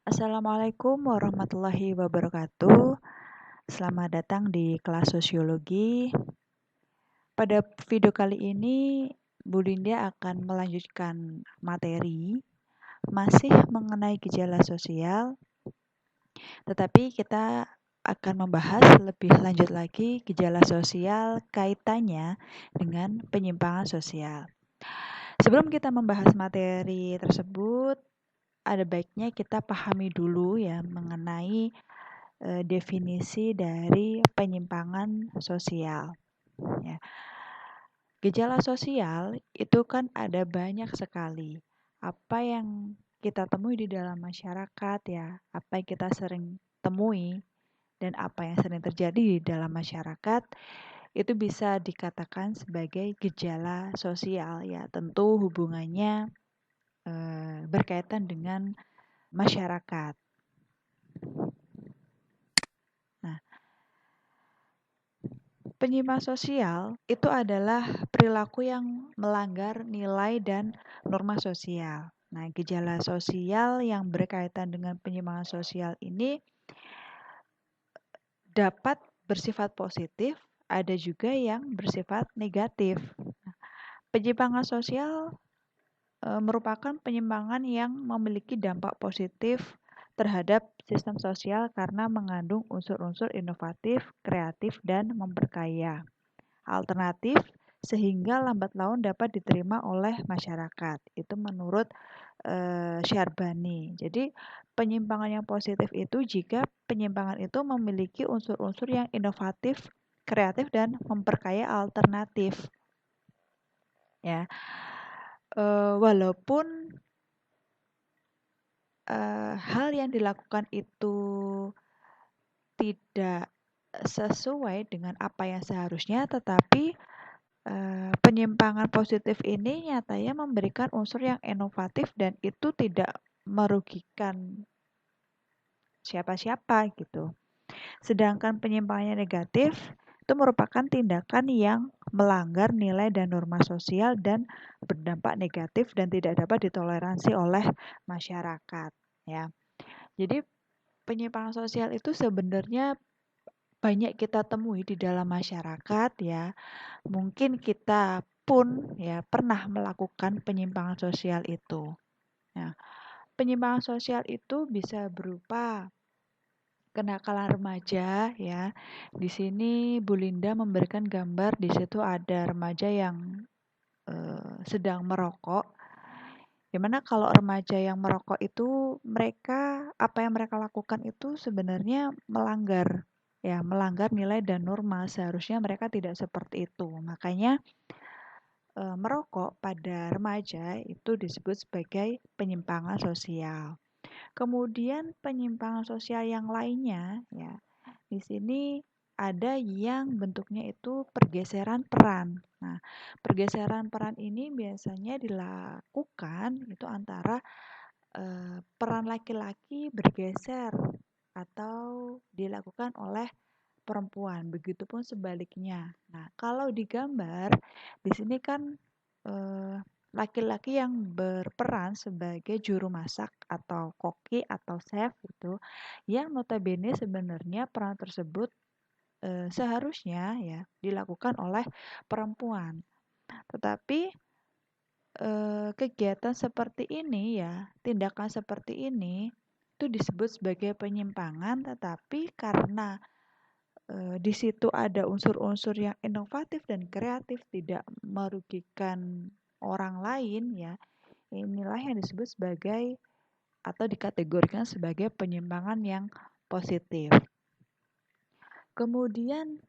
Assalamualaikum warahmatullahi wabarakatuh. Selamat datang di kelas sosiologi. Pada video kali ini, Bu Linda akan melanjutkan materi masih mengenai gejala sosial, tetapi kita akan membahas lebih lanjut lagi gejala sosial kaitannya dengan penyimpangan sosial. Sebelum kita membahas materi tersebut, ada baiknya kita pahami dulu ya mengenai definisi dari penyimpangan sosial. Ya. Gejala sosial itu kan ada banyak sekali. Apa yang kita temui di dalam masyarakat ya, apa yang kita sering temui dan apa yang sering terjadi di dalam masyarakat itu bisa dikatakan sebagai gejala sosial ya. Tentu hubungannya berkaitan dengan masyarakat. Nah, penyimpangan sosial itu adalah perilaku yang melanggar nilai dan norma sosial. Nah, gejala sosial yang berkaitan dengan penyimpangan sosial ini dapat bersifat positif, ada juga yang bersifat negatif. Penyimpangan sosial merupakan penyimpangan yang memiliki dampak positif terhadap sistem sosial karena mengandung unsur-unsur inovatif, kreatif, dan memperkaya. Alternatif sehingga lambat laun dapat diterima oleh masyarakat. Itu menurut Syarbani. Jadi penyimpangan yang positif itu jika penyimpangan itu memiliki unsur-unsur yang inovatif, kreatif dan memperkaya alternatif. Ya, walaupun hal yang dilakukan itu tidak sesuai dengan apa yang seharusnya, tetapi penyimpangan positif ini nyatanya memberikan unsur yang inovatif dan itu tidak merugikan siapa-siapa gitu. Sedangkan penyimpangan yang negatif itu merupakan tindakan yang melanggar nilai dan norma sosial dan berdampak negatif dan tidak dapat ditoleransi oleh masyarakat ya. Jadi penyimpangan sosial itu sebenarnya banyak kita temui di dalam masyarakat ya. Mungkin kita pun ya pernah melakukan penyimpangan sosial itu. Nah, penyimpangan sosial itu bisa berupa kenakalan remaja ya. Di sini Bu Linda memberikan gambar di situ ada remaja yang sedang merokok. Dimana kalau remaja yang merokok itu mereka apa yang mereka lakukan itu sebenarnya melanggar ya, melanggar nilai dan norma. Seharusnya mereka tidak seperti itu. Makanya merokok pada remaja itu disebut sebagai penyimpangan sosial. Kemudian penyimpangan sosial yang lainnya ya, di sini ada yang bentuknya itu pergeseran peran. Nah, pergeseran peran ini biasanya dilakukan itu antara peran laki-laki bergeser atau dilakukan oleh perempuan, begitupun sebaliknya. Nah, kalau digambar di sini kan eh, laki-laki yang berperan sebagai juru masak atau koki atau chef itu, yang notabene sebenarnya peran tersebut seharusnya ya dilakukan oleh perempuan. Tetapi kegiatan seperti ini ya, tindakan seperti ini itu disebut sebagai penyimpangan, tetapi karena di situ ada unsur-unsur yang inovatif dan kreatif, tidak merugikan orang lain ya. Inilah yang disebut sebagai atau dikategorikan sebagai penyimpangan yang positif. Kemudian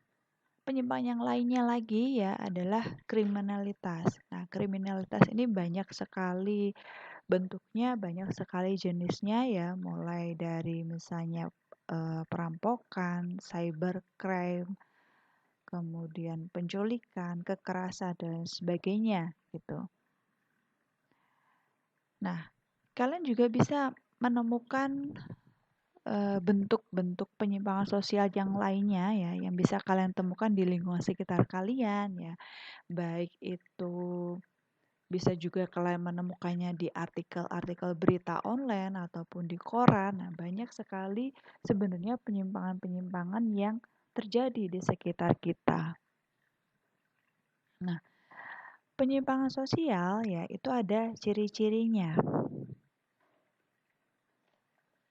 penyimpangan yang lainnya lagi ya adalah kriminalitas. Nah, kriminalitas ini banyak sekali bentuknya, banyak sekali jenisnya ya, mulai dari misalnya perampokan, cybercrime, kemudian penculikan, kekerasan dan sebagainya gitu. Nah, kalian juga bisa menemukan bentuk-bentuk penyimpangan sosial yang lainnya ya, yang bisa kalian temukan di lingkungan sekitar kalian ya, baik itu Bisa juga kalian menemukannya di artikel-artikel berita online ataupun di koran. Nah, banyak sekali sebenarnya penyimpangan-penyimpangan yang terjadi di sekitar kita. Nah, penyimpangan sosial ya itu ada ciri-cirinya.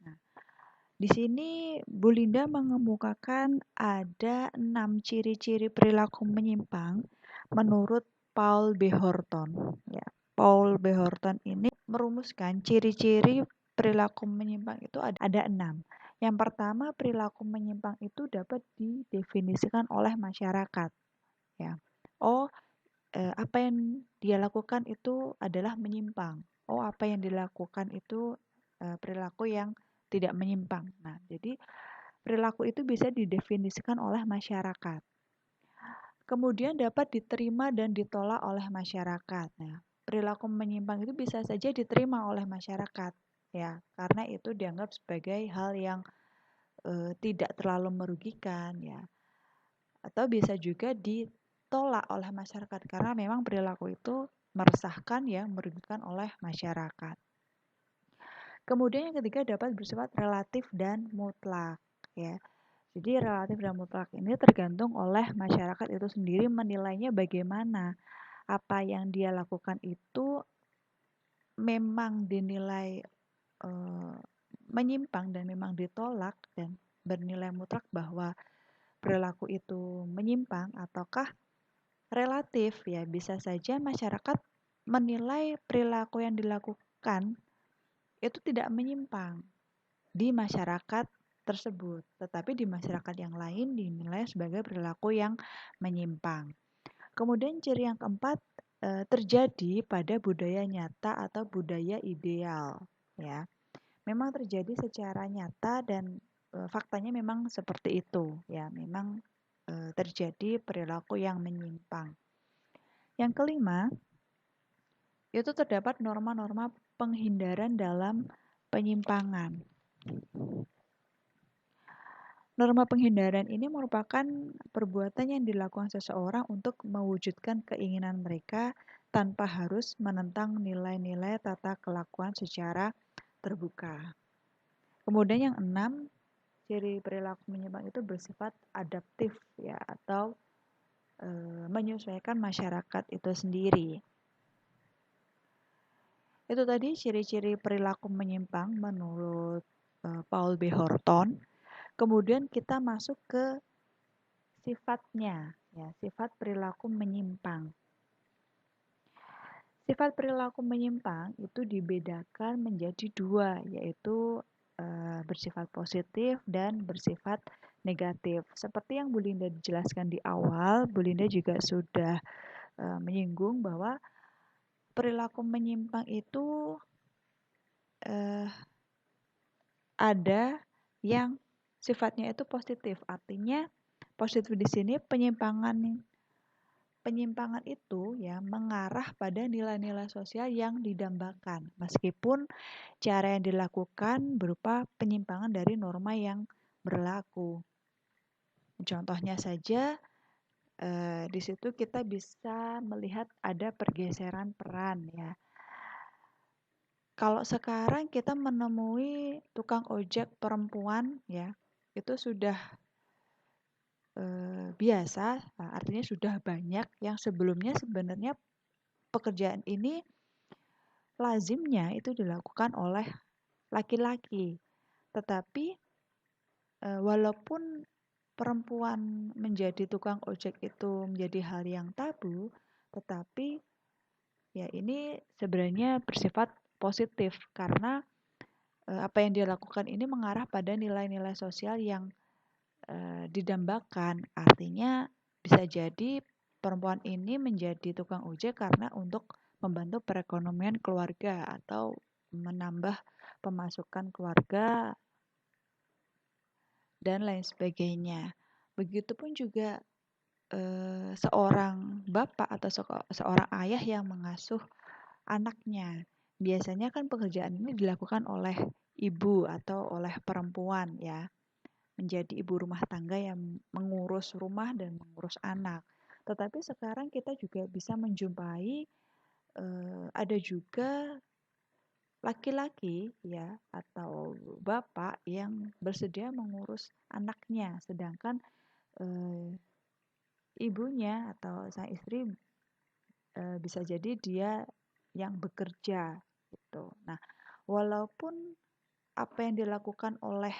Nah, di sini Bu Linda mengemukakan ada 6 ciri-ciri perilaku menyimpang menurut Paul B. Horton. Ya, Paul B. Horton ini merumuskan ciri-ciri perilaku menyimpang itu ada 6. Yang pertama, perilaku menyimpang itu dapat didefinisikan oleh masyarakat. Ya, oh, apa yang dia lakukan itu adalah menyimpang. Oh, apa yang dilakukan itu perilaku yang tidak menyimpang. Nah, jadi perilaku itu bisa didefinisikan oleh masyarakat. Kemudian dapat diterima dan ditolak oleh masyarakat. Nah, perilaku menyimpang itu bisa saja diterima oleh masyarakat, ya, karena itu dianggap sebagai hal yang tidak terlalu merugikan, ya, atau bisa juga ditolak oleh masyarakat karena memang perilaku itu meresahkan, ya, merugikan oleh masyarakat. Kemudian yang ketiga dapat bersifat relatif dan mutlak, ya. Jadi relatif dan mutlak ini tergantung oleh masyarakat itu sendiri menilainya bagaimana. Apa yang dia lakukan itu memang dinilai menyimpang dan memang ditolak dan bernilai mutlak bahwa perilaku itu menyimpang ataukah relatif, ya, bisa saja masyarakat menilai perilaku yang dilakukan itu tidak menyimpang di masyarakat tersebut, tetapi di masyarakat yang lain dinilai sebagai perilaku yang menyimpang. Kemudian ciri yang keempat terjadi pada budaya nyata atau budaya ideal, ya. Memang terjadi secara nyata dan faktanya memang seperti itu, ya. Memang terjadi perilaku yang menyimpang. Yang kelima, itu terdapat norma-norma penghindaran dalam penyimpangan. Norma penghindaran ini merupakan perbuatan yang dilakukan seseorang untuk mewujudkan keinginan mereka tanpa harus menentang nilai-nilai tata kelakuan secara terbuka. Kemudian yang 6, ciri perilaku menyimpang itu bersifat adaptif, ya, atau menyesuaikan masyarakat itu sendiri. Itu tadi ciri-ciri perilaku menyimpang menurut Paul B. Horton. Kemudian kita masuk ke sifatnya, ya, sifat perilaku menyimpang. Sifat perilaku menyimpang itu dibedakan menjadi 2, yaitu bersifat positif dan bersifat negatif. Seperti yang Bu Linda jelaskan di awal, Bu Linda juga sudah menyinggung bahwa perilaku menyimpang itu ada yang sifatnya itu positif. Artinya positif di sini penyimpangan itu, ya, mengarah pada nilai-nilai sosial yang didambakan, meskipun cara yang dilakukan berupa penyimpangan dari norma yang berlaku. Contohnya saja, di situ kita bisa melihat ada pergeseran peran, ya. Kalau sekarang kita menemui tukang ojek perempuan, ya, itu sudah biasa, artinya sudah banyak yang sebelumnya sebenarnya pekerjaan ini lazimnya itu dilakukan oleh laki-laki. Tetapi walaupun perempuan menjadi tukang ojek itu menjadi hal yang tabu, tetapi ya ini sebenarnya bersifat positif karena apa yang dia lakukan ini mengarah pada nilai-nilai sosial yang didambakan. Artinya bisa jadi perempuan ini menjadi tukang ojek karena untuk membantu perekonomian keluarga atau menambah pemasukan keluarga dan lain sebagainya. Begitupun juga seorang bapak atau seorang ayah yang mengasuh anaknya. Biasanya kan pekerjaan ini dilakukan oleh ibu atau oleh perempuan, ya, menjadi ibu rumah tangga yang mengurus rumah dan mengurus anak. Tetapi sekarang kita juga bisa menjumpai ada juga laki-laki ya atau bapak yang bersedia mengurus anaknya, sedangkan eh, ibunya atau sang istri bisa jadi dia yang bekerja gitu. Nah, walaupun apa yang dilakukan oleh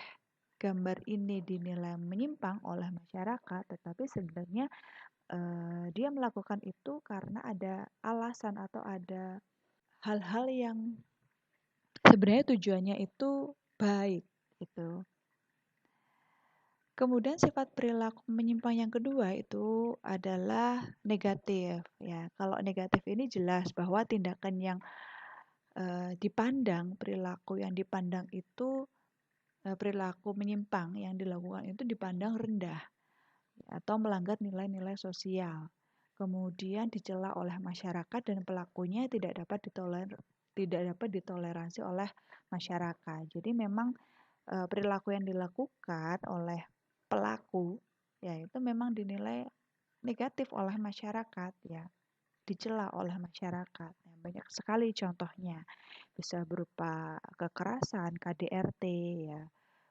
gambar ini dinilai menyimpang oleh masyarakat, tetapi sebenarnya dia melakukan itu karena ada alasan atau ada hal-hal yang sebenarnya tujuannya itu baik gitu. Kemudian sifat perilaku menyimpang yang kedua itu adalah negatif ya. Kalau negatif ini jelas bahwa tindakan yang dipandang, perilaku yang dipandang itu perilaku menyimpang yang dilakukan itu dipandang rendah atau melanggar nilai-nilai sosial. Kemudian dicela oleh masyarakat dan pelakunya tidak dapat ditoleransi oleh masyarakat. Jadi memang perilaku yang dilakukan oleh pelaku ya itu memang dinilai negatif oleh masyarakat ya, dicela oleh masyarakat. Ya, banyak sekali contohnya, bisa berupa kekerasan, KDRT ya,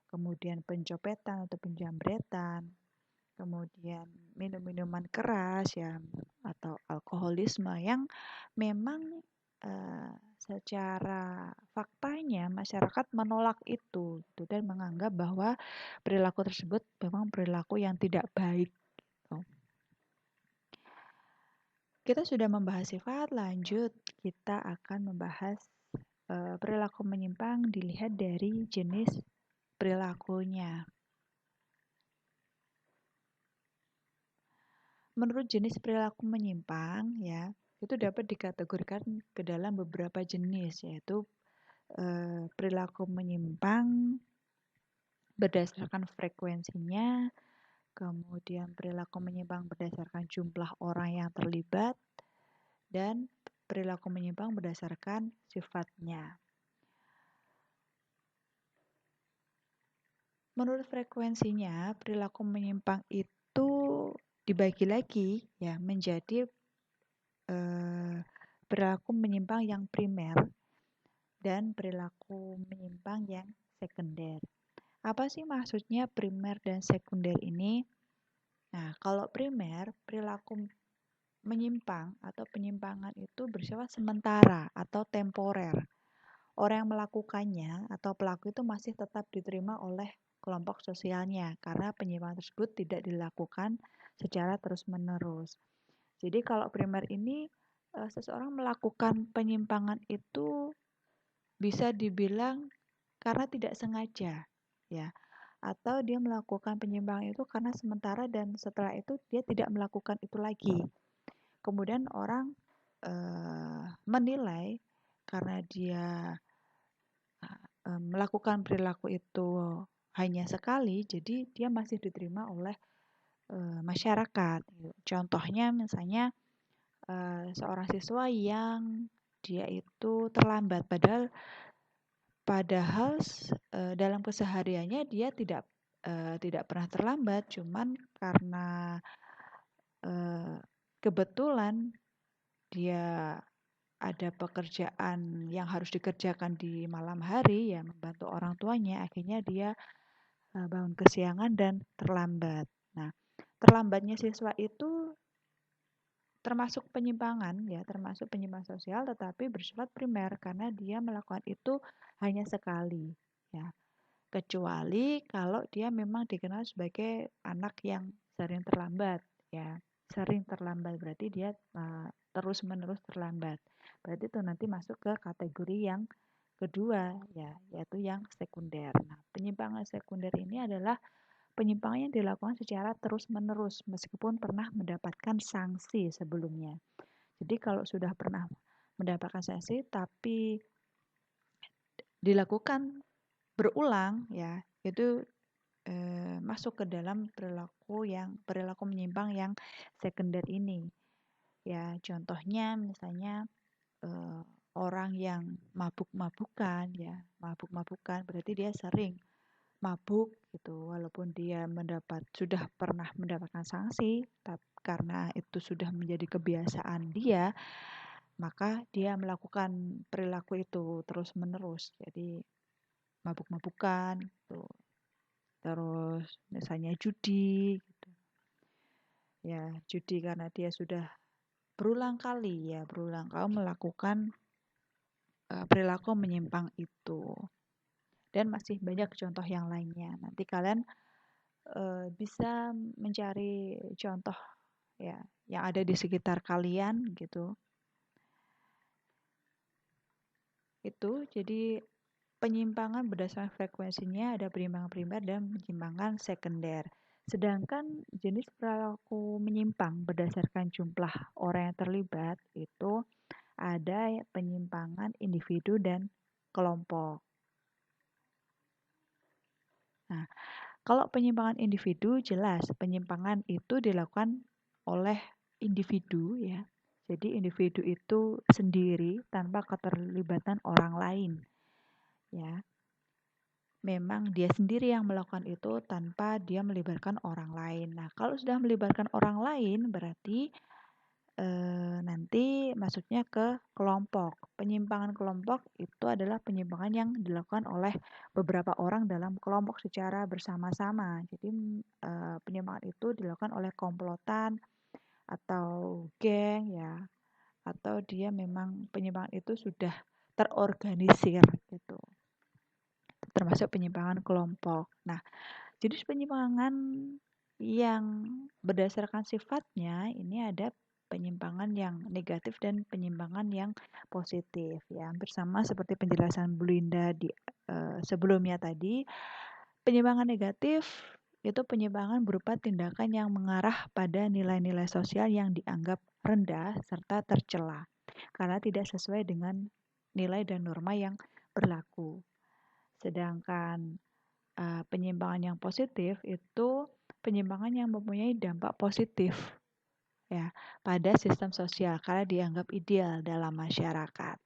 kemudian pencopetan atau penjambretan, kemudian minum-minuman keras ya atau alkoholisme yang memang secara faktanya masyarakat menolak itu gitu, dan menganggap bahwa perilaku tersebut memang perilaku yang tidak baik gitu. Kita sudah membahas sifat, lanjut kita akan membahas perilaku menyimpang dilihat dari jenis perilakunya. Menurut jenis perilaku menyimpang ya, itu dapat dikategorikan ke dalam beberapa jenis, yaitu perilaku menyimpang berdasarkan frekuensinya, kemudian perilaku menyimpang berdasarkan jumlah orang yang terlibat, dan perilaku menyimpang berdasarkan sifatnya. Menurut frekuensinya, perilaku menyimpang itu dibagi lagi ya menjadi perilaku menyimpang yang primer dan perilaku menyimpang yang sekunder. Apa sih maksudnya primer dan sekunder ini? Nah, kalau primer, perilaku menyimpang atau penyimpangan itu bersifat sementara atau temporer. Orang yang melakukannya atau pelaku itu masih tetap diterima oleh kelompok sosialnya karena penyimpangan tersebut tidak dilakukan secara terus-menerus. Jadi kalau primer ini seseorang melakukan penyimpangan itu bisa dibilang karena tidak sengaja ya, atau dia melakukan penyimpangan itu karena sementara dan setelah itu dia tidak melakukan itu lagi. Kemudian orang menilai karena dia melakukan perilaku itu hanya sekali, jadi dia masih diterima oleh masyarakat. Gitu. Contohnya misalnya seorang siswa yang dia itu terlambat, padahal dalam kesehariannya dia tidak pernah terlambat, cuman karena kebetulan dia ada pekerjaan yang harus dikerjakan di malam hari ya membantu orang tuanya, akhirnya dia bangun kesiangan dan terlambat. Nah, terlambatnya siswa itu termasuk penyimpangan ya, termasuk penyimpangan sosial tetapi bersifat primer karena dia melakukan itu hanya sekali ya. Kecuali kalau dia memang dikenal sebagai anak yang sering terlambat ya. Sering terlambat berarti dia terus-menerus terlambat. Berarti itu nanti masuk ke kategori yang kedua ya, yaitu yang sekunder. Nah, penyimpangan sekunder ini adalah penyimpangan yang dilakukan secara terus-menerus meskipun pernah mendapatkan sanksi sebelumnya. Jadi kalau sudah pernah mendapatkan sanksi tapi dilakukan berulang ya, itu masuk ke dalam perilaku menyimpang yang sekunder ini. Ya, contohnya misalnya orang yang mabuk-mabukan ya, mabuk-mabukan berarti dia sering mabuk gitu walaupun dia sudah pernah mendapatkan sanksi tapi karena itu sudah menjadi kebiasaan dia, maka dia melakukan perilaku itu terus-menerus. Jadi mabuk-mabukan gitu. Terus misalnya judi gitu. Ya, judi karena dia sudah berulang kali melakukan perilaku menyimpang itu. Dan masih banyak contoh yang lainnya. Nanti kalian bisa mencari contoh ya yang ada di sekitar kalian gitu. Itu jadi penyimpangan berdasarkan frekuensinya ada penyimpangan primer dan penyimpangan sekunder. Sedangkan jenis perilaku menyimpang berdasarkan jumlah orang yang terlibat itu ada penyimpangan individu dan kelompok. Nah, kalau penyimpangan individu jelas penyimpangan itu dilakukan oleh individu ya. Jadi individu itu sendiri tanpa keterlibatan orang lain ya. Memang dia sendiri yang melakukan itu tanpa dia melibatkan orang lain. Nah, kalau sudah melibatkan orang lain berarti nanti masuknya ke kelompok. Penyimpangan kelompok itu adalah penyimpangan yang dilakukan oleh beberapa orang dalam kelompok secara bersama-sama. Jadi penyimpangan itu dilakukan oleh komplotan atau geng ya, atau dia memang penyimpangan itu sudah terorganisir gitu. Termasuk penyimpangan kelompok. Nah, jenis penyimpangan yang berdasarkan sifatnya ini ada penyimpangan yang negatif dan penyimpangan yang positif ya. Hampir sama seperti penjelasan Bu Linda di sebelumnya tadi. Penyimpangan negatif itu penyimpangan berupa tindakan yang mengarah pada nilai-nilai sosial yang dianggap rendah serta tercela karena tidak sesuai dengan nilai dan norma yang berlaku. Sedangkan penyimpangan yang positif itu penyimpangan yang mempunyai dampak positif ya pada sistem sosial karena dianggap ideal dalam masyarakat.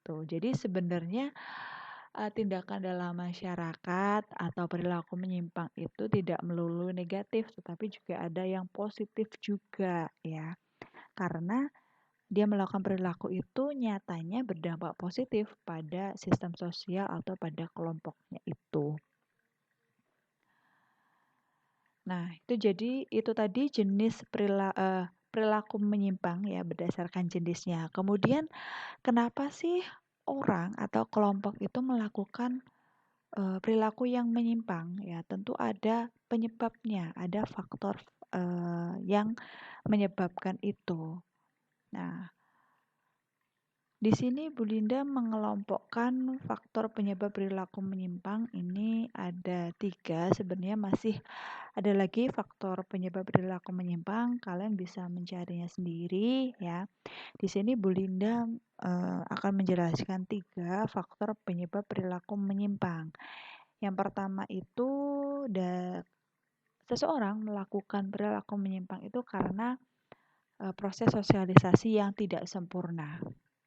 Tuh, jadi sebenarnya tindakan dalam masyarakat atau perilaku menyimpang itu tidak melulu negatif, tetapi juga ada yang positif juga ya. Karena dia melakukan perilaku itu nyatanya berdampak positif pada sistem sosial atau pada kelompoknya itu. Nah, itu tadi jenis perilaku menyimpang ya berdasarkan jenisnya. Kemudian kenapa sih orang atau kelompok itu melakukan perilaku yang menyimpang? Ya, tentu ada penyebabnya, ada faktor yang menyebabkan itu. Nah, di sini Bu Linda mengelompokkan faktor penyebab perilaku menyimpang ini ada 3. Sebenarnya masih ada lagi faktor penyebab perilaku menyimpang, kalian bisa mencarinya sendiri ya. Di sini Bu Linda akan menjelaskan 3 faktor penyebab perilaku menyimpang. Yang pertama itu seseorang melakukan perilaku menyimpang itu karena proses sosialisasi yang tidak sempurna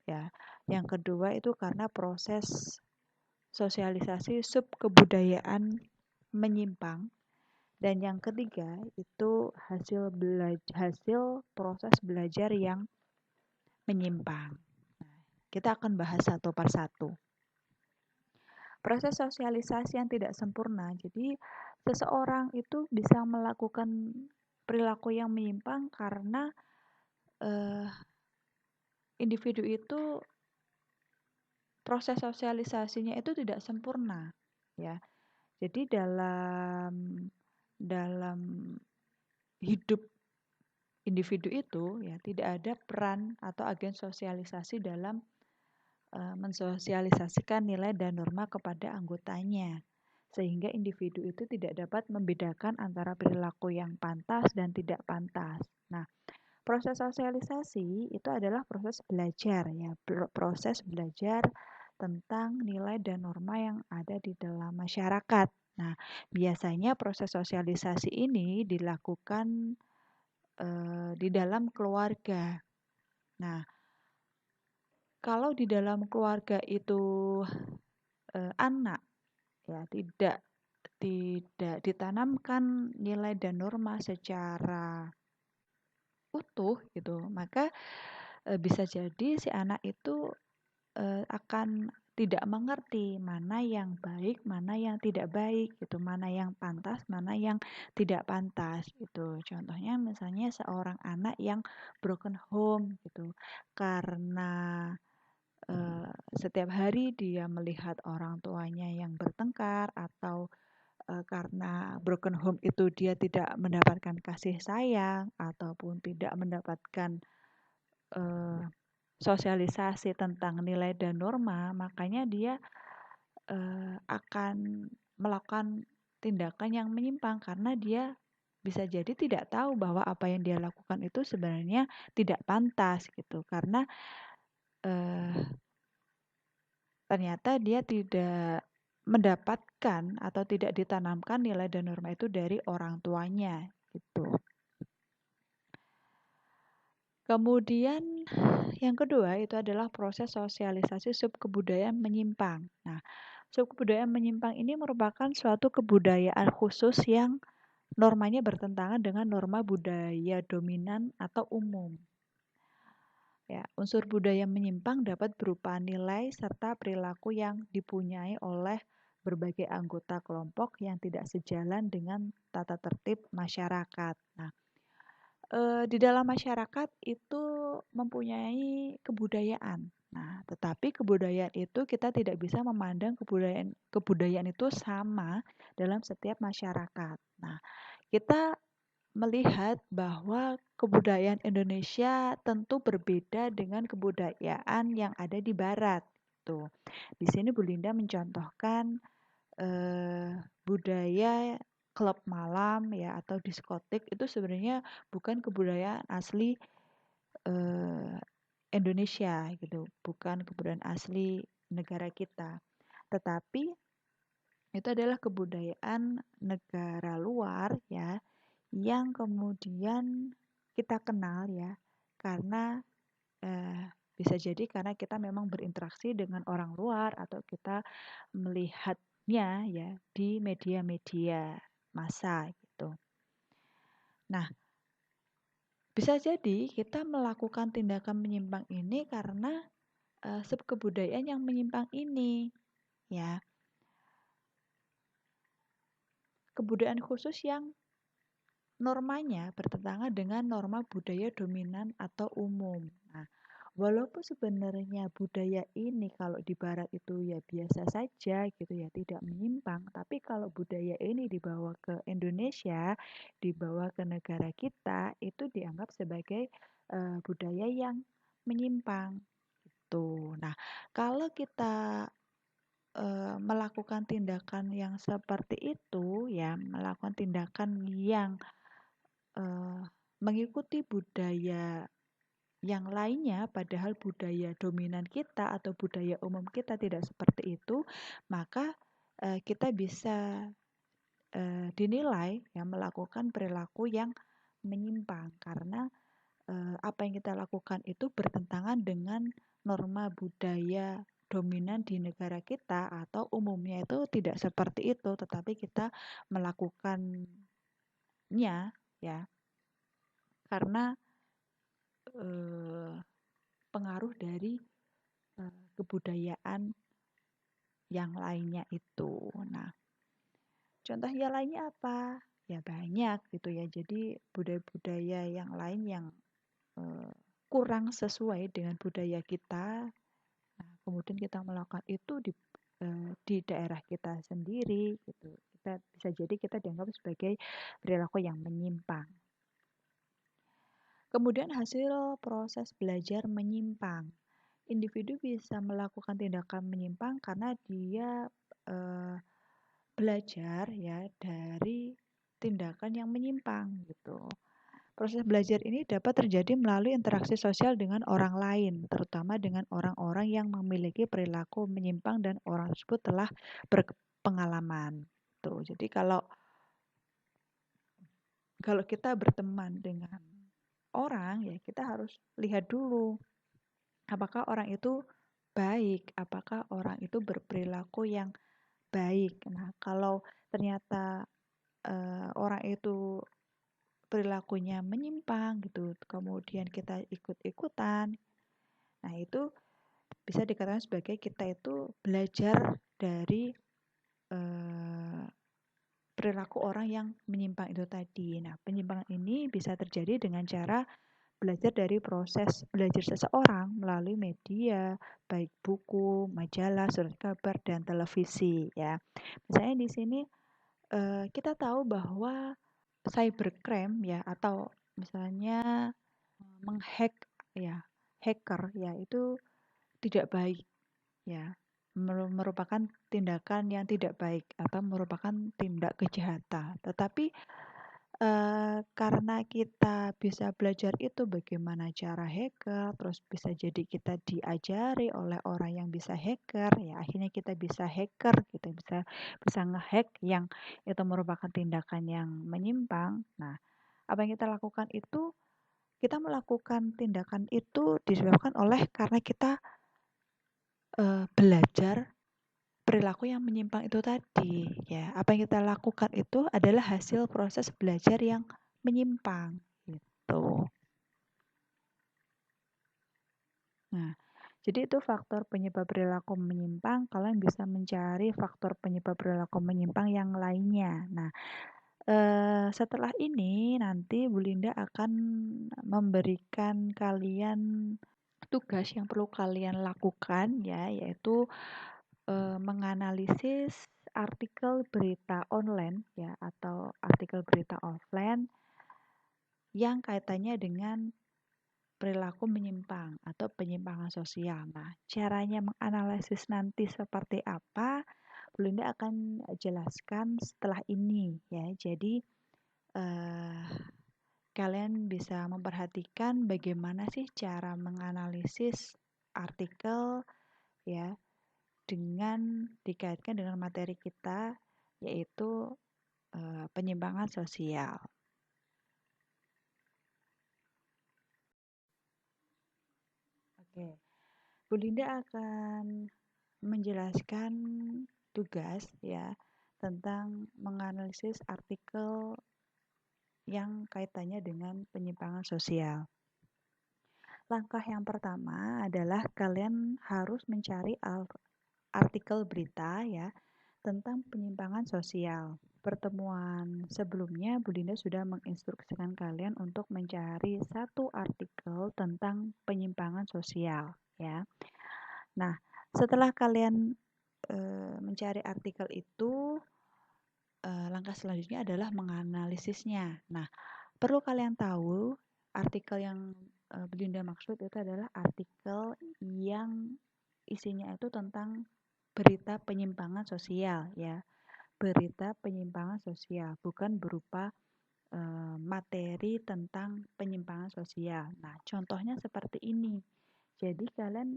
ya. Yang kedua itu karena proses sosialisasi subkebudayaan menyimpang. Dan yang ketiga itu hasil proses belajar yang menyimpang. Kita akan bahas satu persatu. Proses sosialisasi yang tidak sempurna. Jadi seseorang itu bisa melakukan perilaku yang menyimpang karena individu itu proses sosialisasinya itu tidak sempurna, ya. Jadi dalam hidup individu itu ya tidak ada peran atau agen sosialisasi dalam mensosialisasikan nilai dan norma kepada anggotanya. Sehingga individu itu tidak dapat membedakan antara perilaku yang pantas dan tidak pantas. Nah, proses sosialisasi itu adalah proses belajar ya, proses belajar tentang nilai dan norma yang ada di dalam masyarakat. Nah, biasanya proses sosialisasi ini dilakukan di dalam keluarga. Nah, kalau di dalam keluarga itu anak ya tidak ditanamkan nilai dan norma secara utuh gitu, maka bisa jadi si anak itu akan tidak mengerti mana yang baik, mana yang tidak baik gitu, mana yang pantas, mana yang tidak pantas gitu. Contohnya misalnya seorang anak yang broken home gitu, karena setiap hari dia melihat orang tuanya yang bertengkar atau karena broken home itu dia tidak mendapatkan kasih sayang ataupun tidak mendapatkan eh, sosialisasi tentang nilai dan norma, makanya dia akan melakukan tindakan yang menyimpang karena dia bisa jadi tidak tahu bahwa apa yang dia lakukan itu sebenarnya tidak pantas gitu. Karena eh, ternyata dia tidak mendapatkan atau tidak ditanamkan nilai dan norma itu dari orang tuanya gitu. Kemudian yang kedua itu adalah proses sosialisasi subkebudayaan menyimpang. Nah, subkebudayaan menyimpang ini merupakan suatu kebudayaan khusus yang normanya bertentangan dengan norma budaya dominan atau umum. Ya, unsur budaya menyimpang dapat berupa nilai serta perilaku yang dipunyai oleh berbagai anggota kelompok yang tidak sejalan dengan tata tertib masyarakat. Nah, di dalam masyarakat itu mempunyai kebudayaan. Nah, tetapi kebudayaan itu kita tidak bisa memandang kebudayaan kebudayaan itu sama dalam setiap masyarakat. Nah, kita melihat bahwa kebudayaan Indonesia tentu berbeda dengan kebudayaan yang ada di barat. Tuh. Di sini Bu Linda mencontohkan budaya klub malam ya atau diskotik itu sebenarnya bukan kebudayaan asli eh, Indonesia gitu, bukan kebudayaan asli negara kita. Tetapi itu adalah kebudayaan negara luar ya yang kemudian kita kenal ya karena bisa jadi karena kita memang berinteraksi dengan orang luar atau kita melihatnya ya di media-media massa gitu. Nah, bisa jadi kita melakukan tindakan menyimpang ini karena subkebudayaan yang menyimpang ini ya. Kebudayaan khusus yang normanya bertentangan dengan norma budaya dominan atau umum. Nah, walaupun sebenarnya budaya ini kalau di barat itu ya biasa saja gitu ya, tidak menyimpang, tapi kalau budaya ini dibawa ke Indonesia, dibawa ke negara kita, itu dianggap sebagai budaya yang menyimpang. Tuh. Nah, kalau kita melakukan tindakan yang seperti itu ya, melakukan tindakan yang eee, mengikuti budaya yang lainnya, padahal budaya dominan kita atau budaya umum kita tidak seperti itu, maka, kita bisa, dinilai ya melakukan perilaku yang menyimpang karena, apa yang kita lakukan itu bertentangan dengan norma budaya dominan di negara kita atau umumnya itu tidak seperti itu, tetapi kita melakukannya ya karena pengaruh dari kebudayaan yang lainnya itu. Nah, contohnya lainnya apa? Ya banyak gitu ya. Jadi budaya-budaya yang lain yang eh, kurang sesuai dengan budaya kita, nah, kemudian kita melakukan itu di daerah kita sendiri gitu. Kita bisa jadi kita dianggap sebagai perilaku yang menyimpang. Kemudian hasil proses belajar menyimpang. Individu bisa melakukan tindakan menyimpang karena dia eh, belajar ya dari tindakan yang menyimpang gitu. Proses belajar ini dapat terjadi melalui interaksi sosial dengan orang lain, terutama dengan orang-orang yang memiliki perilaku menyimpang dan orang tersebut telah berpengalaman. Tuh, jadi kalau kalau kita berteman dengan orang ya kita harus lihat dulu apakah orang itu baik, apakah orang itu berperilaku yang baik. Nah, kalau ternyata orang itu perilakunya menyimpang gitu, kemudian kita ikut-ikutan, Nah, itu bisa dikatakan sebagai kita itu belajar dari perilaku orang yang menyimpang itu tadi. Nah, penyimpangan ini bisa terjadi dengan cara belajar dari proses belajar seseorang melalui media, baik buku, majalah, surat kabar, dan televisi ya. Misalnya di sini kita tahu bahwa cybercrime ya atau misalnya menghack ya, hacker ya itu tidak baik ya. Merupakan tindakan yang tidak baik atau merupakan tindak kejahatan. Tetapi karena kita bisa belajar itu bagaimana cara hacker, terus bisa jadi kita diajari oleh orang yang bisa hacker, ya akhirnya kita bisa hacker gitu, bisa bisa ngehack yang itu merupakan tindakan yang menyimpang. Nah, apa yang kita lakukan itu, kita melakukan tindakan itu disebabkan oleh karena kita belajar perilaku yang menyimpang itu tadi, ya. Apa yang kita lakukan itu adalah hasil proses belajar yang menyimpang, gitu. Nah, jadi itu faktor penyebab perilaku menyimpang. Kalian bisa mencari faktor penyebab perilaku menyimpang yang lainnya. Nah, setelah ini nanti Bu Linda akan memberikan kalian tugas yang perlu kalian lakukan ya, yaitu menganalisis artikel berita online ya atau artikel berita offline yang kaitannya dengan perilaku menyimpang atau penyimpangan sosial. Nah, caranya menganalisis nanti seperti apa, Bu Linda akan jelaskan setelah ini ya. Jadi eh, kalian bisa memperhatikan bagaimana sih cara menganalisis artikel ya dengan dikaitkan dengan materi kita yaitu penyimpangan sosial. Oke, Bu Linda akan menjelaskan tugas ya tentang menganalisis artikel yang kaitannya dengan penyimpangan sosial. Langkah yang pertama adalah kalian harus mencari artikel berita ya tentang penyimpangan sosial. Pertemuan sebelumnya Bu Linda sudah menginstruksikan kalian untuk mencari satu artikel tentang penyimpangan sosial ya. Nah, setelah kalian mencari artikel itu, langkah selanjutnya adalah menganalisisnya. Nah, perlu kalian tahu artikel yang Belinda maksud itu adalah artikel yang isinya itu tentang berita penyimpangan sosial ya. Berita penyimpangan sosial, bukan berupa materi tentang penyimpangan sosial. Nah, contohnya seperti ini. Jadi kalian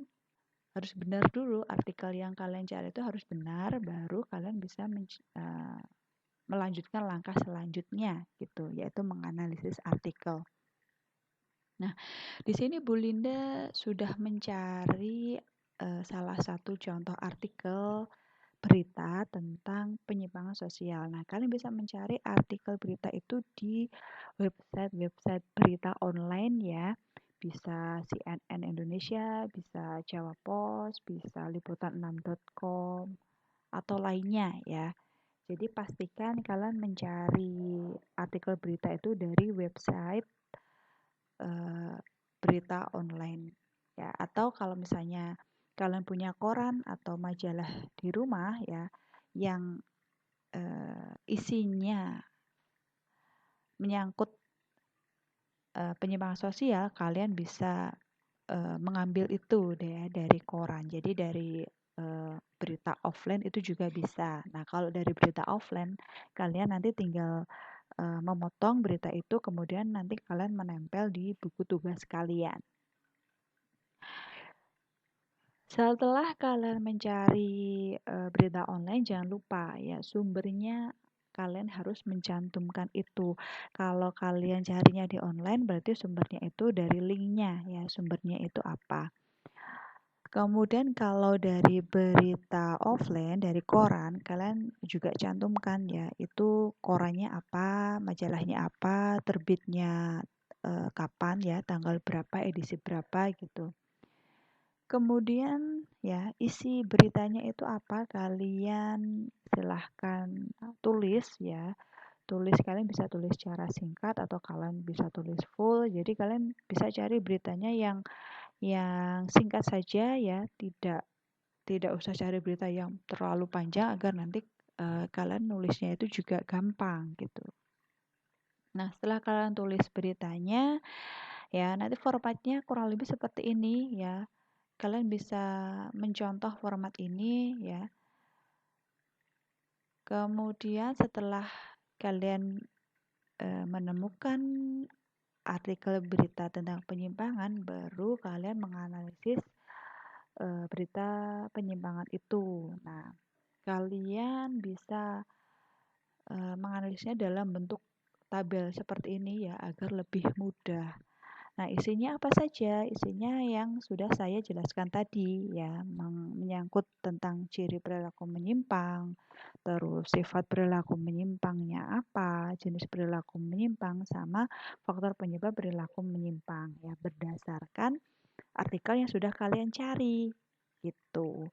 harus benar dulu artikel yang kalian cari itu harus benar, baru kalian bisa melanjutkan langkah selanjutnya gitu, yaitu menganalisis artikel. Nah, di sini Bu Linda sudah mencari salah satu contoh artikel berita tentang penyimpangan sosial. Nah, kalian bisa mencari artikel berita itu di website-website berita online ya. Bisa CNN Indonesia, bisa Jawa Post, bisa liputan6.com atau lainnya ya. Jadi pastikan kalian mencari artikel berita itu dari website berita online ya. Atau kalau misalnya kalian punya koran atau majalah di rumah ya yang isinya menyangkut penyimpangan sosial, kalian bisa mengambil itu deh ya, dari koran. Jadi dari berita offline itu juga bisa. Nah, kalau dari berita offline, kalian nanti tinggal memotong berita itu, kemudian nanti kalian menempel di buku tugas kalian. Setelah kalian mencari berita online, jangan lupa ya sumbernya kalian harus mencantumkan itu. Kalau kalian carinya di online, berarti sumbernya itu dari linknya ya, sumbernya itu apa. Kemudian kalau dari berita offline, dari koran, kalian juga cantumkan ya, itu korannya apa, majalahnya apa, terbitnya kapan ya, tanggal berapa, edisi berapa gitu. Kemudian ya, isi beritanya itu apa, kalian silahkan tulis ya. Tulis, kalian bisa tulis secara singkat atau kalian bisa tulis full. Jadi kalian bisa cari beritanya yang singkat saja ya, tidak usah cari berita yang terlalu panjang agar nanti kalian nulisnya itu juga gampang gitu. Nah, setelah kalian tulis beritanya, ya nanti formatnya kurang lebih seperti ini ya. Kalian bisa mencontoh format ini ya. Kemudian setelah kalian menemukan artikel berita tentang penyimpangan, baru kalian menganalisis berita penyimpangan itu. Nah, kalian bisa menganalisisnya dalam bentuk tabel seperti ini ya, agar lebih mudah. Nah, isinya apa saja? Isinya yang sudah saya jelaskan tadi ya, menyangkut tentang ciri perilaku menyimpang, terus sifat perilaku menyimpangnya apa, jenis perilaku menyimpang, sama faktor penyebab perilaku menyimpang ya, berdasarkan artikel yang sudah kalian cari gitu.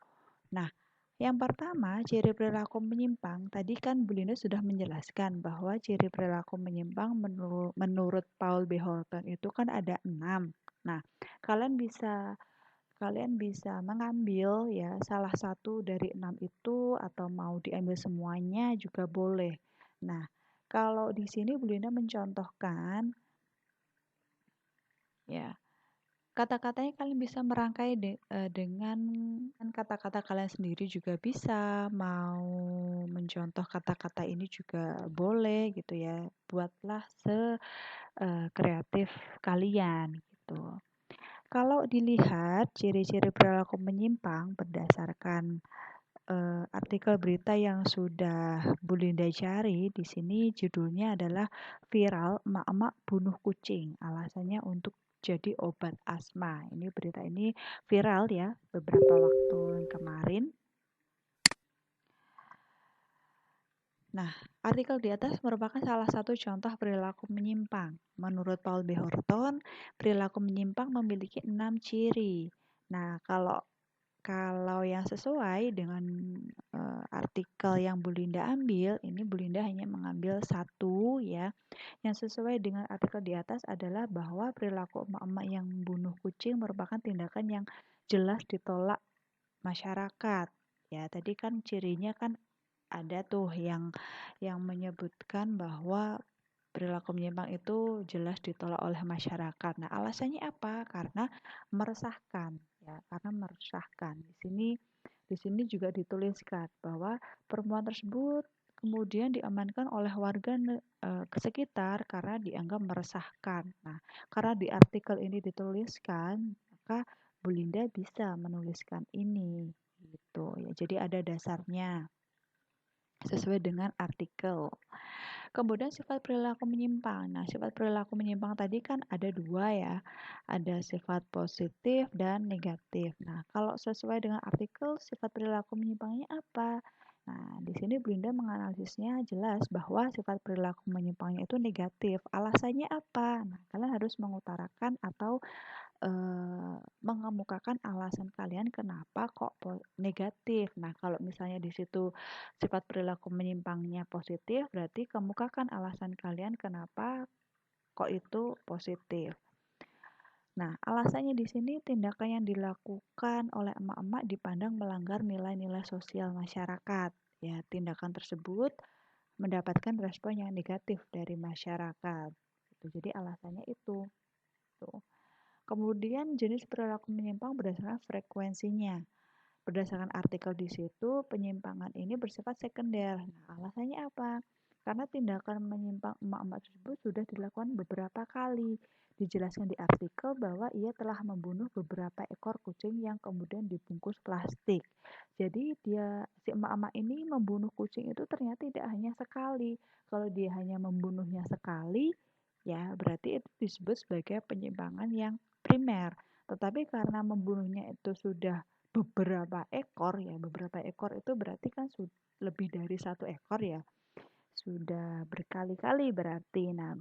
Nah, yang pertama, ciri perilaku menyimpang. Tadi kan Bu Linda sudah menjelaskan bahwa ciri perilaku menyimpang menurut Paul B. Horton itu kan ada 6. Nah, kalian bisa kalian bisa mengambil ya salah satu dari 6 itu atau mau diambil semuanya juga boleh. Nah, kalau di sini Bu Linda mencontohkan ya, kata-katanya kalian bisa merangkai dengan kata-kata kalian sendiri juga bisa, mau mencontoh kata-kata ini juga boleh gitu ya. Buatlah kreatif kalian gitu. Kalau dilihat ciri-ciri perilaku menyimpang berdasarkan artikel berita yang sudah Bu Linda cari, di sini judulnya adalah viral emak-emak bunuh kucing. Alasannya untuk jadi obat asma. Ini berita ini viral ya beberapa waktu kemarin. Nah, artikel di atas merupakan salah satu contoh perilaku menyimpang. Menurut Paul B. Horton, perilaku menyimpang memiliki 6 ciri. Nah, kalau kalau yang sesuai dengan artikel yang Bu Linda ambil, ini Bu Linda hanya mengambil satu ya. Yang sesuai dengan artikel di atas adalah bahwa perilaku emak-emak yang bunuh kucing merupakan tindakan yang jelas ditolak masyarakat. Ya, tadi kan cirinya kan ada tuh yang menyebutkan bahwa perilaku menyimpang itu jelas ditolak oleh masyarakat. Nah, alasannya apa? Karena meresahkan, ya, karena meresahkan. Di sini juga dituliskan bahwa perempuan tersebut kemudian diamankan oleh warga sekitar karena dianggap meresahkan. Nah, karena di artikel ini dituliskan, maka Bu Linda bisa menuliskan ini gitu ya. Jadi ada dasarnya sesuai dengan artikel. Kemudian sifat perilaku menyimpang. Nah, sifat perilaku menyimpang tadi kan ada dua ya. Ada sifat positif dan negatif. Nah, kalau sesuai dengan artikel, sifat perilaku menyimpangnya apa? Nah, di sini Blinda menganalisisnya jelas bahwa sifat perilaku menyimpangnya itu negatif. Alasannya apa? Nah, kalian harus mengutarakan atau mengemukakan alasan kalian kenapa kok negatif. Nah, kalau misalnya di situ sifat perilaku menyimpangnya positif, berarti kemukakan alasan kalian kenapa kok itu positif. Nah, alasannya di sini tindakan yang dilakukan oleh emak-emak dipandang melanggar nilai-nilai sosial masyarakat. Ya, tindakan tersebut mendapatkan respon yang negatif dari masyarakat. Jadi alasannya itu. Tuh. Kemudian jenis perilaku menyimpang berdasarkan frekuensinya. Berdasarkan artikel di situ, penyimpangan ini bersifat sekunder. Nah, alasannya apa? Karena tindakan menyimpang emak-emak tersebut sudah dilakukan beberapa kali. Dijelaskan di artikel bahwa ia telah membunuh beberapa ekor kucing yang kemudian dibungkus plastik. Jadi si emak-emak ini membunuh kucing itu ternyata tidak hanya sekali. Kalau dia hanya membunuhnya sekali, ya berarti itu disebut sebagai penyimpangan yang primer. Tetapi karena membunuhnya itu sudah beberapa ekor itu berarti kan lebih dari satu ekor ya, sudah berkali-kali berarti. Nah,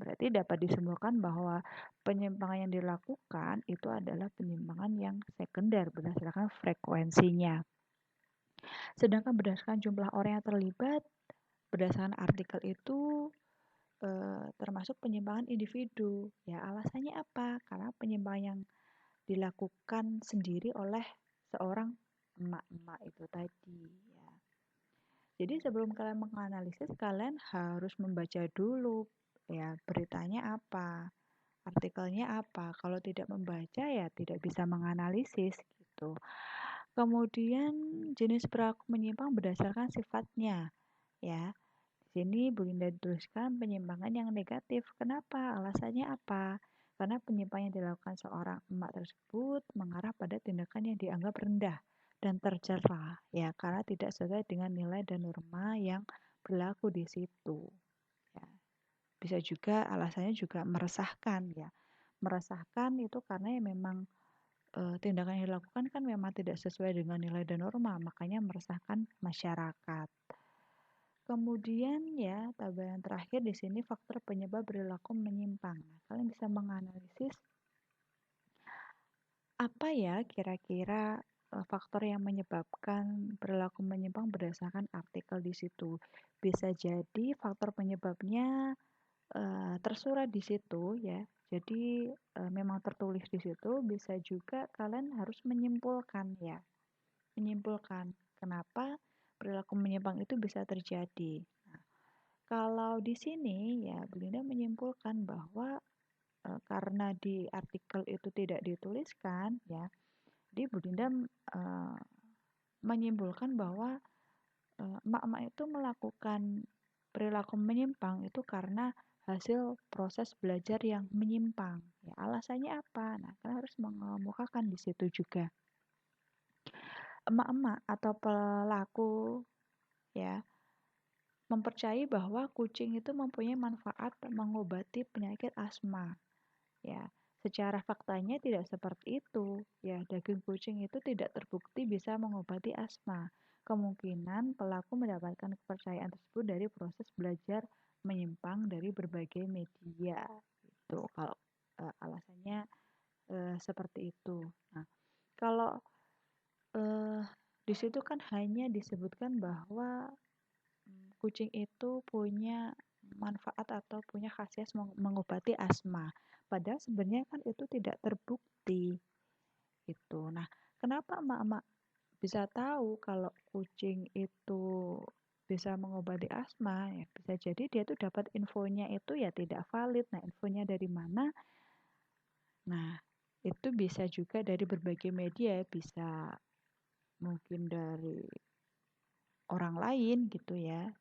berarti dapat disimpulkan bahwa penyimpangan yang dilakukan itu adalah penyimpangan yang sekunder berdasarkan frekuensinya. Sedangkan berdasarkan jumlah orang yang terlibat, berdasarkan artikel itu termasuk penyimpangan individu. Ya, alasannya apa? Karena penyimpangan yang dilakukan sendiri oleh seorang emak-emak itu tadi. Ya. Jadi sebelum kalian menganalisis, kalian harus membaca dulu ya beritanya apa, artikelnya apa. Kalau tidak membaca ya tidak bisa menganalisis gitu. Kemudian jenis perilaku menyimpang berdasarkan sifatnya ya. Di sini Bu Linda tuliskan penyimpangan yang negatif. Kenapa? Alasannya apa? Karena penyimpangan yang dilakukan seorang emak tersebut mengarah pada tindakan yang dianggap rendah dan tercela ya karena tidak sesuai dengan nilai dan norma yang berlaku di situ. Ya. Bisa juga alasannya juga meresahkan ya. Meresahkan itu karena ya memang tindakan yang dilakukan kan memang tidak sesuai dengan nilai dan norma, makanya meresahkan masyarakat. Kemudian ya, tabel yang terakhir di sini faktor penyebab perilaku menyimpang. Nah, kalian bisa menganalisis apa ya kira-kira faktor yang menyebabkan perilaku menyimpang berdasarkan artikel di situ. Bisa jadi faktor penyebabnya tersurat di situ ya. Jadi memang tertulis di situ, bisa juga kalian harus menyimpulkan ya. Menyimpulkan kenapa perilaku menyimpang itu bisa terjadi. Kalau di sini ya Belinda menyimpulkan bahwa karena di artikel itu tidak dituliskan ya, di Belinda menyimpulkan bahwa emak-emak itu melakukan perilaku menyimpang itu karena hasil proses belajar yang menyimpang. Ya, alasannya apa? Nah, kan harus mengemukakan di situ juga. Emak-emak atau pelaku ya mempercayai bahwa kucing itu mempunyai manfaat mengobati penyakit asma. Ya, secara faktanya tidak seperti itu. Ya, daging kucing itu tidak terbukti bisa mengobati asma. Kemungkinan pelaku mendapatkan kepercayaan tersebut dari proses belajar menyimpang dari berbagai media. Itu kalau alasannya seperti itu. Nah, kalau di situ kan hanya disebutkan bahwa kucing itu punya manfaat atau punya khasiat mengobati asma. Padahal sebenarnya kan itu tidak terbukti gitu. Nah, kenapa emak-emak bisa tahu kalau kucing itu bisa mengobati asma? Ya, bisa jadi dia tuh dapat infonya itu ya tidak valid. Nah, infonya dari mana? Nah, itu bisa juga dari berbagai media, bisa mungkin dari orang lain gitu ya,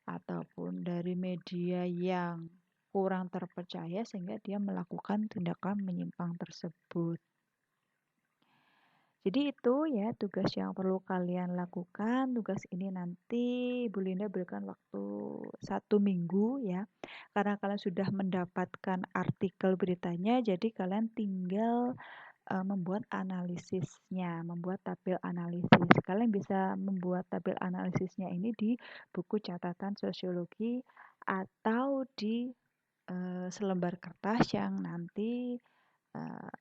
ataupun dari media yang kurang terpercaya sehingga dia melakukan tindakan menyimpang tersebut. Jadi itu ya tugas yang perlu kalian lakukan. Tugas ini nanti Bu Linda berikan waktu 1 minggu ya. Karena kalian sudah mendapatkan artikel beritanya, jadi kalian tinggal membuat analisisnya, membuat tabel analisis. Kalian bisa membuat tabel analisisnya ini di buku catatan sosiologi atau di selembar kertas yang nanti uh,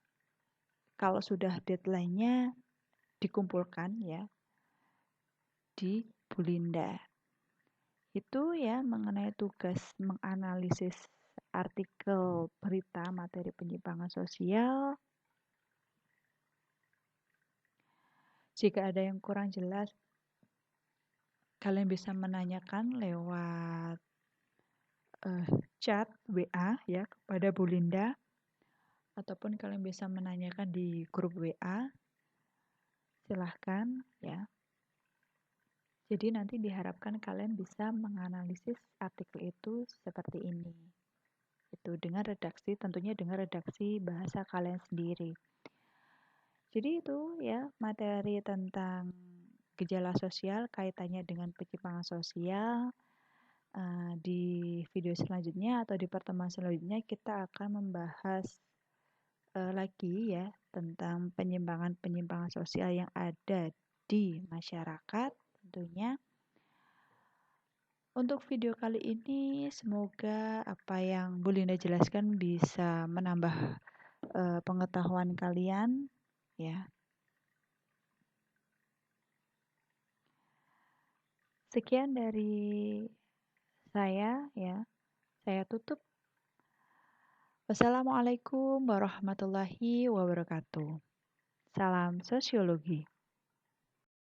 kalau sudah deadline-nya dikumpulkan ya di Bulinda. Itu ya mengenai tugas menganalisis artikel berita materi penyimpangan sosial. Jika ada yang kurang jelas, kalian bisa menanyakan lewat chat WA ya kepada Bu Linda, ataupun kalian bisa menanyakan di grup WA. Silahkan ya. Jadi nanti diharapkan kalian bisa menganalisis artikel itu seperti ini. Itu dengan redaksi, tentunya dengan redaksi bahasa kalian sendiri. Jadi itu ya materi tentang gejala sosial kaitannya dengan penyimpangan sosial. Di video selanjutnya atau di pertemuan selanjutnya kita akan membahas lagi ya tentang penyimpangan-penyimpangan sosial yang ada di masyarakat tentunya. Untuk video kali ini semoga apa yang Bu Linda jelaskan bisa menambah pengetahuan kalian ya. Sekian dari saya ya. Saya tutup. Wassalamualaikum warahmatullahi wabarakatuh. Salam sosiologi.